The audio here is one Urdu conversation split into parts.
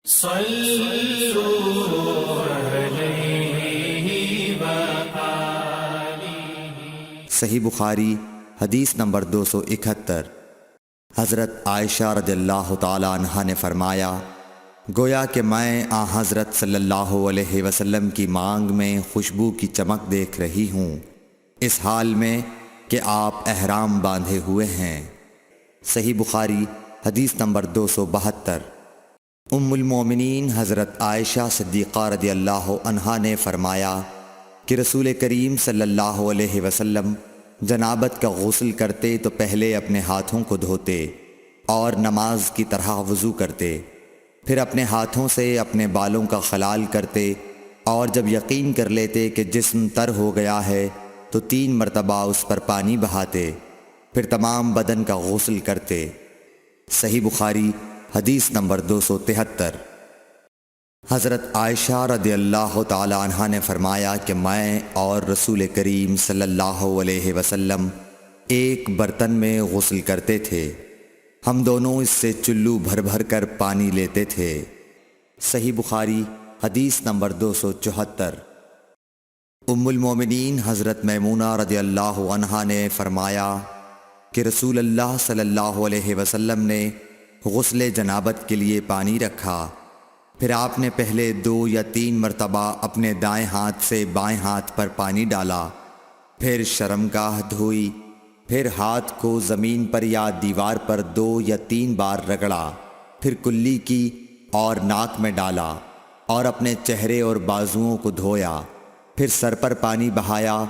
صحیح بخاری حدیث نمبر 271۔ حضرت عائشہ رضی اللہ تعالیٰ عنہا نے فرمایا، گویا کہ میں حضرت صلی اللہ علیہ وسلم کی مانگ میں خوشبو کی چمک دیکھ رہی ہوں، اس حال میں کہ آپ احرام باندھے ہوئے ہیں۔ صحیح بخاری حدیث نمبر 272۔ ام المومنین حضرت عائشہ صدیقہ رضی اللہ عنہا نے فرمایا کہ رسول کریم صلی اللہ علیہ وسلم جنابت کا غسل کرتے تو پہلے اپنے ہاتھوں کو دھوتے اور نماز کی طرح وضو کرتے، پھر اپنے ہاتھوں سے اپنے بالوں کا خلال کرتے، اور جب یقین کر لیتے کہ جسم تر ہو گیا ہے تو 3 مرتبہ اس پر پانی بہاتے، پھر تمام بدن کا غسل کرتے۔ صحیح بخاری حدیث نمبر 273۔ حضرت عائشہ رضی اللہ تعالی عنہا نے فرمایا کہ میں اور رسول کریم صلی اللہ علیہ وسلم ایک برتن میں غسل کرتے تھے، ہم دونوں اس سے چلو بھر بھر کر پانی لیتے تھے۔ صحیح بخاری حدیث نمبر 274۔ ام المومنین حضرت میمونہ رضی اللہ عنہا نے فرمایا کہ رسول اللہ صلی اللہ علیہ وسلم نے غسل جنابت کے لیے پانی رکھا، پھر آپ نے پہلے 2 یا 3 مرتبہ اپنے دائیں ہاتھ سے بائیں ہاتھ پر پانی ڈالا، پھر شرمگاہ دھوئی، پھر ہاتھ کو زمین پر یا دیوار پر 2 یا 3 بار رگڑا، پھر کلی کی اور ناک میں ڈالا اور اپنے چہرے اور بازوؤں کو دھویا، پھر سر پر پانی بہایا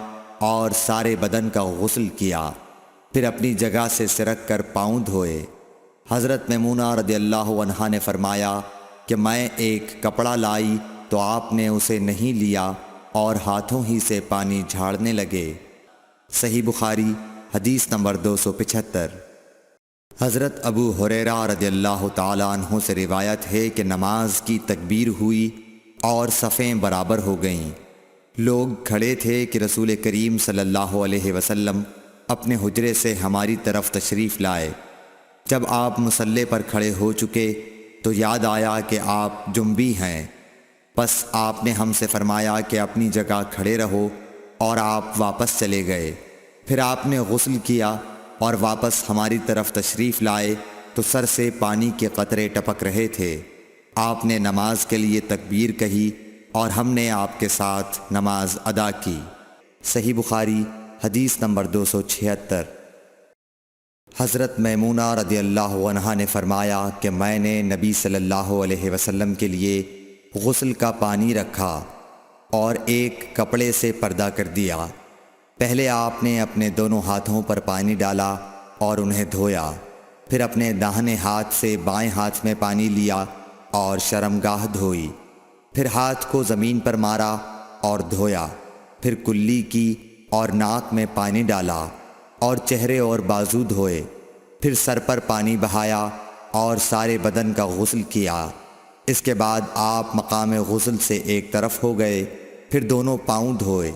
اور سارے بدن کا غسل کیا، پھر اپنی جگہ سے سرک کر پاؤں دھوئے۔ حضرت میمونہ رضی اللہ عنہا نے فرمایا کہ میں ایک کپڑا لائی تو آپ نے اسے نہیں لیا اور ہاتھوں ہی سے پانی جھاڑنے لگے۔ صحیح بخاری حدیث نمبر 275۔ حضرت ابو ہریرہ رضی اللہ تعالیٰ عنہ سے روایت ہے کہ نماز کی تکبیر ہوئی اور صفیں برابر ہو گئیں، لوگ کھڑے تھے کہ رسول کریم صلی اللہ علیہ وسلم اپنے حجرے سے ہماری طرف تشریف لائے۔ جب آپ مصلی پر کھڑے ہو چکے تو یاد آیا کہ آپ جنبی ہیں، پس آپ نے ہم سے فرمایا کہ اپنی جگہ کھڑے رہو، اور آپ واپس چلے گئے۔ پھر آپ نے غسل کیا اور واپس ہماری طرف تشریف لائے تو سر سے پانی کے قطرے ٹپک رہے تھے۔ آپ نے نماز کے لیے تکبیر کہی اور ہم نے آپ کے ساتھ نماز ادا کی۔ صحیح بخاری حدیث نمبر 276۔ حضرت میمونہ رضی اللہ عنہا نے فرمایا کہ میں نے نبی صلی اللہ علیہ وسلم کے لیے غسل کا پانی رکھا اور ایک کپڑے سے پردہ کر دیا۔ پہلے آپ نے اپنے دونوں ہاتھوں پر پانی ڈالا اور انہیں دھویا، پھر اپنے داہنے ہاتھ سے بائیں ہاتھ میں پانی لیا اور شرمگاہ دھوئی، پھر ہاتھ کو زمین پر مارا اور دھویا، پھر کلی کی اور ناک میں پانی ڈالا اور چہرے اور بازو دھوئے، پھر سر پر پانی بہایا اور سارے بدن کا غسل کیا۔ اس کے بعد آپ مقام غسل سے ایک طرف ہو گئے، پھر دونوں پاؤں دھوئے۔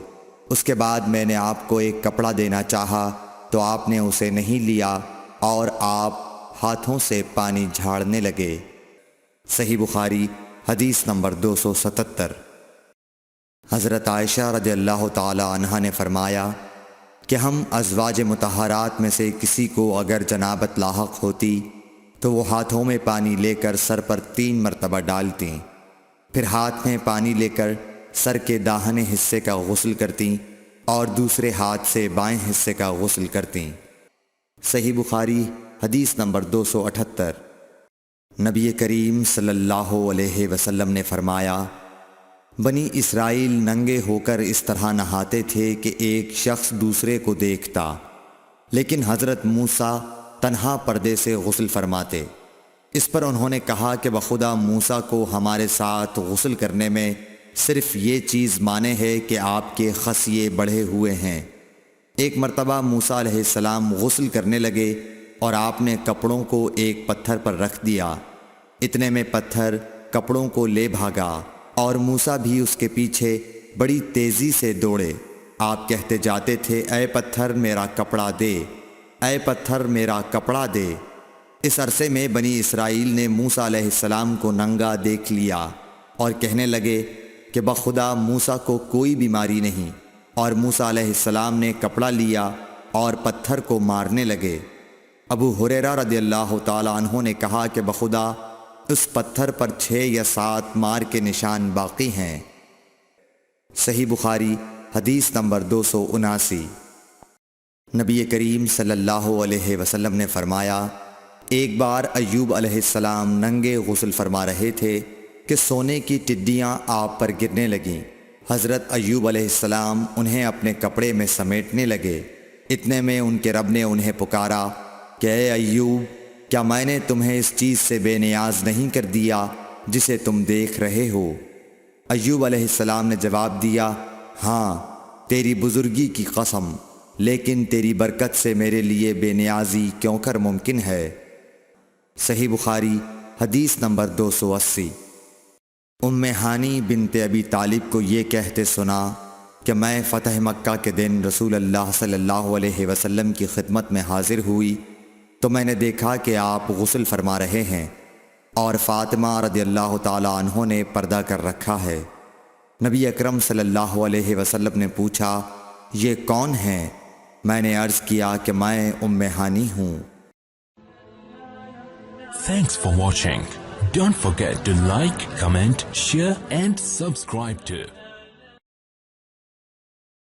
اس کے بعد میں نے آپ کو ایک کپڑا دینا چاہا تو آپ نے اسے نہیں لیا اور آپ ہاتھوں سے پانی جھاڑنے لگے۔ صحیح بخاری حدیث نمبر 277۔ حضرت عائشہ رضی اللہ تعالی عنہا نے فرمایا کہ ہم ازواج مطہرات میں سے کسی کو اگر جنابت لاحق ہوتی تو وہ ہاتھوں میں پانی لے کر سر پر 3 مرتبہ ڈالتیں، پھر ہاتھ میں پانی لے کر سر کے داہنے حصے کا غسل کرتیں اور دوسرے ہاتھ سے بائیں حصے کا غسل کرتیں۔ صحیح بخاری حدیث نمبر 278۔ نبی کریم صلی اللہ علیہ وسلم نے فرمایا، بنی اسرائیل ننگے ہو کر اس طرح نہاتے تھے کہ ایک شخص دوسرے کو دیکھتا، لیکن حضرت موسیٰ تنہا پردے سے غسل فرماتے۔ اس پر انہوں نے کہا کہ بخدا موسیٰ کو ہمارے ساتھ غسل کرنے میں صرف یہ چیز مانے ہے کہ آپ کے خصیے بڑھے ہوئے ہیں۔ ایک مرتبہ موسیٰ علیہ السلام غسل کرنے لگے اور آپ نے کپڑوں کو ایک پتھر پر رکھ دیا، اتنے میں پتھر کپڑوں کو لے بھاگا اور موسیٰ بھی اس کے پیچھے بڑی تیزی سے دوڑے۔ آپ کہتے جاتے تھے، اے پتھر میرا کپڑا دے، اے پتھر میرا کپڑا دے۔ اس عرصے میں بنی اسرائیل نے موسیٰ علیہ السلام کو ننگا دیکھ لیا اور کہنے لگے کہ بخدا موسیٰ کو کوئی بیماری نہیں، اور موسیٰ علیہ السلام نے کپڑا لیا اور پتھر کو مارنے لگے۔ ابو ہریرہ رضی اللہ تعالیٰ عنہ نے کہا کہ بخدا اس پتھر پر 6 یا 7 مار کے نشان باقی ہیں۔ صحیح بخاری حدیث نمبر 279۔ نبی کریم صلی اللہ علیہ وسلم نے فرمایا، ایک بار ایوب علیہ السلام ننگے غسل فرما رہے تھے کہ سونے کی ٹڈیاں آپ پر گرنے لگیں۔ حضرت ایوب علیہ السلام انہیں اپنے کپڑے میں سمیٹنے لگے۔ اتنے میں ان کے رب نے انہیں پکارا کہ اے ایوب، کیا میں نے تمہیں اس چیز سے بے نیاز نہیں کر دیا جسے تم دیکھ رہے ہو؟ ایوب علیہ السلام نے جواب دیا، ہاں تیری بزرگی کی قسم، لیکن تیری برکت سے میرے لیے بے نیازی کیوں کر ممکن ہے۔ صحیح بخاری حدیث نمبر 280۔ ام ہانی بنت ابی طالب کو یہ کہتے سنا کہ میں فتح مکہ کے دن رسول اللہ صلی اللہ علیہ وسلم کی خدمت میں حاضر ہوئی تو میں نے دیکھا کہ آپ غسل فرما رہے ہیں اور فاطمہ رضی اللہ تعالیٰ عنہ نے پردہ کر رکھا ہے۔ نبی اکرم صلی اللہ علیہ وسلم نے پوچھا، یہ کون ہیں؟ میں نے عرض کیا کہ میں ام ہانی ہوں۔ Thanks for watching. Don't forget to like, comment, share and subscribe to